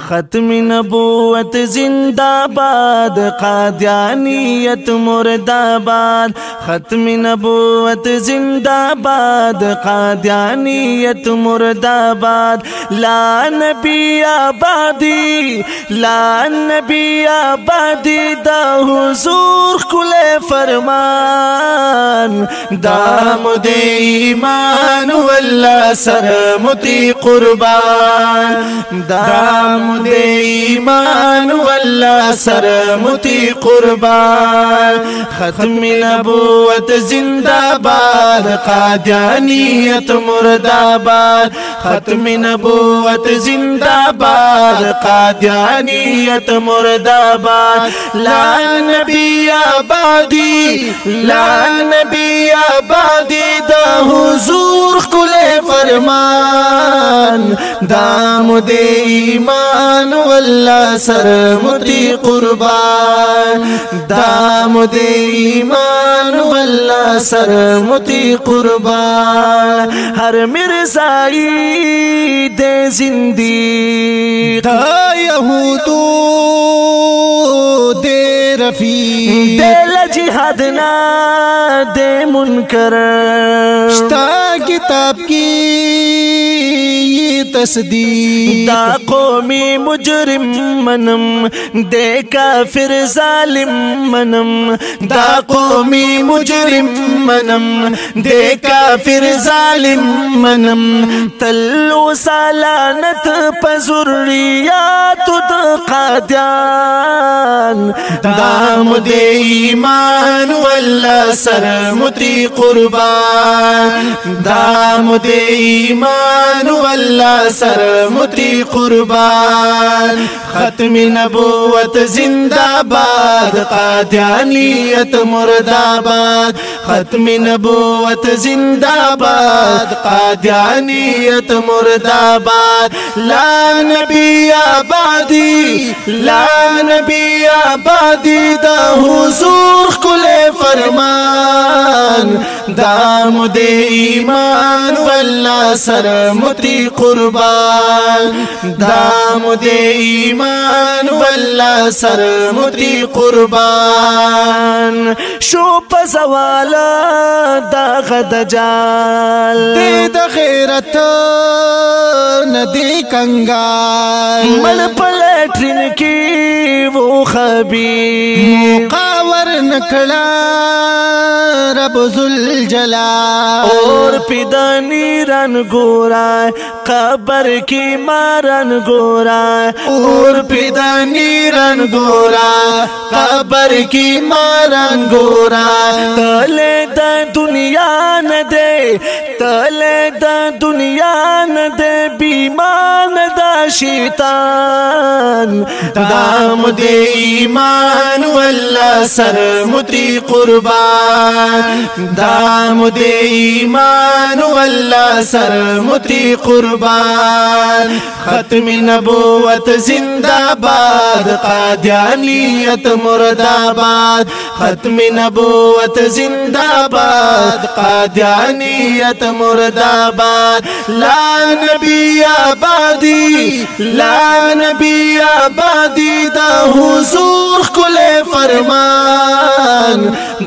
ختم नबूवत जिंदाबाद, कादियानियत मुर्दाबाद। ختम नबूवत जिंदाबाद, कादियानियत मुर्दाबाद। ला नबी आबादी, ला नबी आबादी, दा हुजूर कुले फरमान। दामुदे ईमान वल्ला सरमुती कुर्बान, दामुदे ईमान वल्ला सरमुती कुर्बान। ختم नबूवत जिंदाबाद, कादियानियत मुर्दाबाद। ختم नबूवत जिंदाबाद, कादियानियत मुर्दाबाद। ला नबी आबादी, ला नबी आबादी, दा हुजूर कुले फरमान। दामुदे ईमान वल्ला सरमुती कुर्बान, दामुदे ईमान वल्ला सरमुती कुर्बान। हर मिर्ज़ाई दे जिंदी यहूदो दे रफी, दे जिहाद ना दे मुनकर। शता किताब की ये तस्दीक, दा कौमी मुजरिम मनम, दे काफिर जालिम मनम। दा कौमी मुजरिम मनम, दे काफिर जालिम मनम। तल्लु सालानत पजुर्रियात कादियान। दामुदे ईमान वल्ला सरमुती कुर्बान, दामुदे ईमान वल्ला सरमुती कुर्बान। ختم नबूवत जिंदाबाद, कादियानियत मुर्दाबाद। ختم नबूवत जिंदाबाद, कादियानियत मुर्दाबाद। ला नबी आबादी, ला नबी आबादी, दा हुजूर कुले फरमान। दामुदे ईमान वल्ला सरमुती कुर्बान, दामुदे ईमान वल्ला सरमुती कुर्बान। शोप सवाला दाग दजाल, दे द गैरत नदी कंगाल। मल पलटरिन की वो खबीर, मुकावर नखड़ा रब जुल जला। और पिदानी रन गोरा, कबर की मारन गोरा। और पिदानी रन गोरा, कबर की मारन गोरा। तले द दुनिया न दे, तले द दुनिया न दे, बीमान दा शैतान। दामुदे ईमान वल्ला सरमुती कुर्बान, दामुदे ईमान वल्ला सरमुती कुर्बान। ختم नबूवत जिंदाबाद, कादियानियत मुर्दाबाद। ختم नबूवत जिंदाबाद, कादियानियत मुर्दाबाद। ला नबी आबादी, ला नबी आबादी, दा हुजूर कुले फरमान।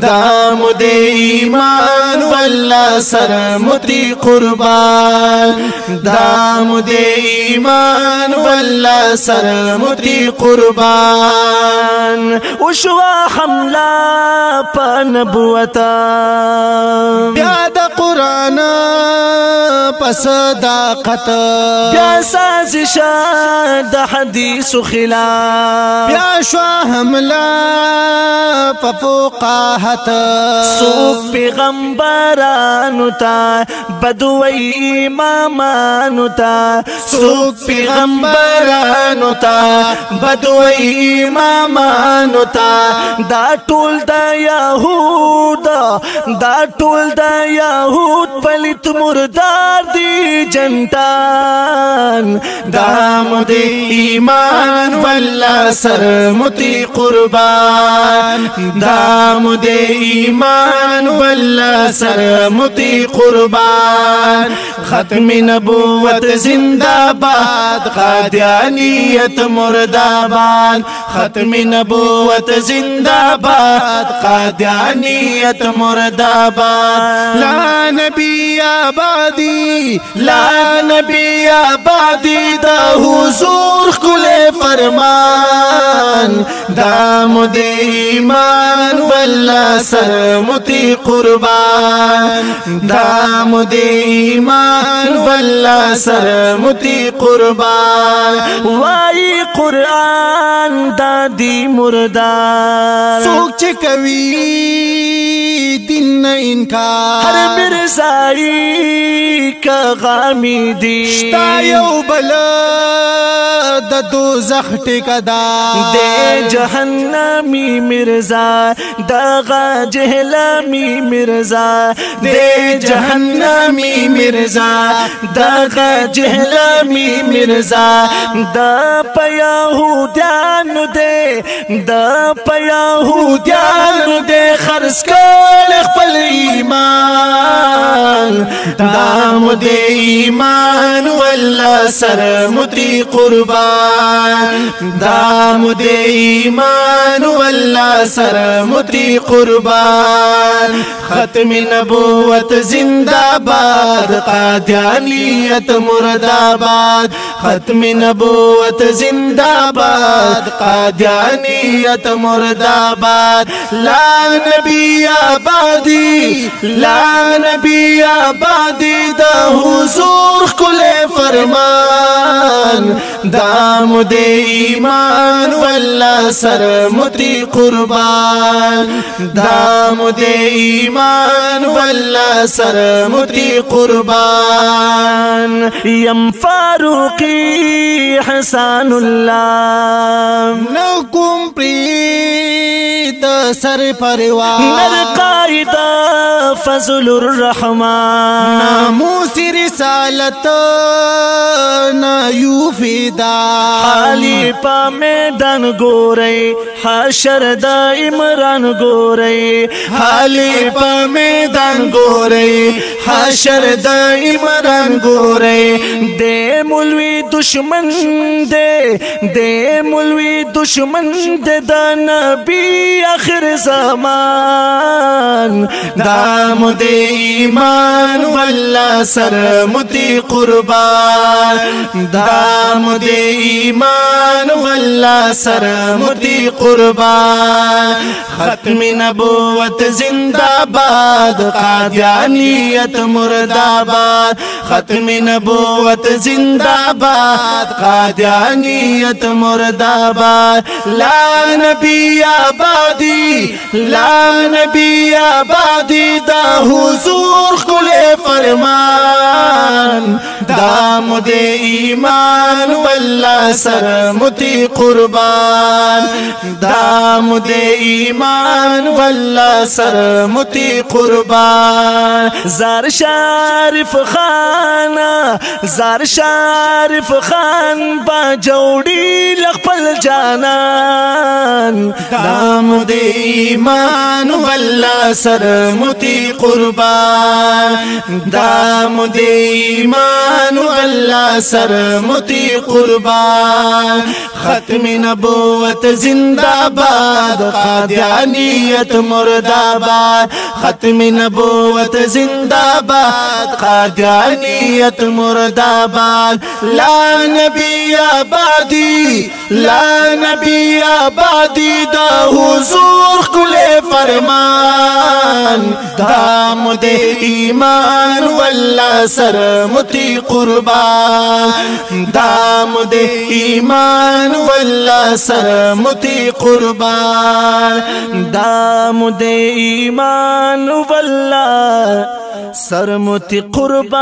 दामुदे ईमान वल्ला सरमुती कुर्बान, दामुदे ईमान वल्ला सरमुती कुर्बान। उशवा हमला प नबुवता, ब्याद कुरान पसदाकत। ब्या साजिश द हदीस खिलाफ, ब्या शवा हमला पफुकाहत। सूफ पैगम्बरानुता, बदुई इमामानुता। सूफ पैगम्बरानुता, बदुई इमामानुता। दा टोल द यहूद, दा टोल द यहूद, पलित मुर्दार दी जनतान। दामुदे ईमान वल्ला सरमुती कुर्बान, दामुदे ईमान ایمان والله سر متی قربان ختم نبوت زندہ باد قادیانیت مرداباد ختم نبوت زندہ باد قادیانیت مرداباد لا نبی آبادی لا نبی آبادی دا حضور کل فرمان دامد ایمان والله سر متی قربان دامد ایمان والله سر متی قربان وای قرآن دادی مردار سوک چکوی دین انکار ہر مرزائی کا غامی دی شتا یو بلا د دوزخ ټکدا دے جہنمی مرزا دغا جہلمی مرزا دے جہنمی مرزا دغا جہلمی مرزا دا پیاہودیان دے دا پیاہودیان دے خرس کل خپل ایمان دامد ایمان والله سر متی قربان دامد ایمان والله سر متی قربان ختم نبوت زندہ باد قادیانیت مرداباد ختم نبوت زندہ باد قادیانیت مرداباد لا نبی آبادی لا نبی آبادی دا حضور کل فرمان دامد ایمان والله سر متی قربان دامد ایمان والله سر متی قربان یم فاروقی حسن اللہ نکم پرید سر پروار نر قائد فضل الرحمن ناموس رسالت نایوفیدا حالی پا میدان گورئی حشر دا عمران گورئی حالی پا میدان گورئی حشر دا عمران گورئی دے مولوی دشمن دے مولوی دشمن دے دا نبی آخر زمان دامد ایمان والله سر متی قربان دامد ایمان والله سر متی قربان ختم نبوت زندہ باد قادیانیت مرداباد ختم نبوت زندہ باد قادیانیت مرداباد لا نبی آبادی لا نبی آبادی دا حضور کل فرمان دامد ایمان والله سر متی قربان دامد ایمان والله سر متی قربان زار شارف خان زار شارف خان با جوڑی لخپل جانان دامد ایمان والله سر متی قربان دامد ایمان والله سر متی قربان ختم نبوت زندہ باد قادیانیت مرداباد ختم نبوت زندہ باد قادیانیت مرداباد لا نبی آبادی لا نبی آبادی دا حضور کل فرمان دامد ایمان والله سر متی قربان دامد ایمان والله سر متی قربان دامد ایمان والله سر متی قربان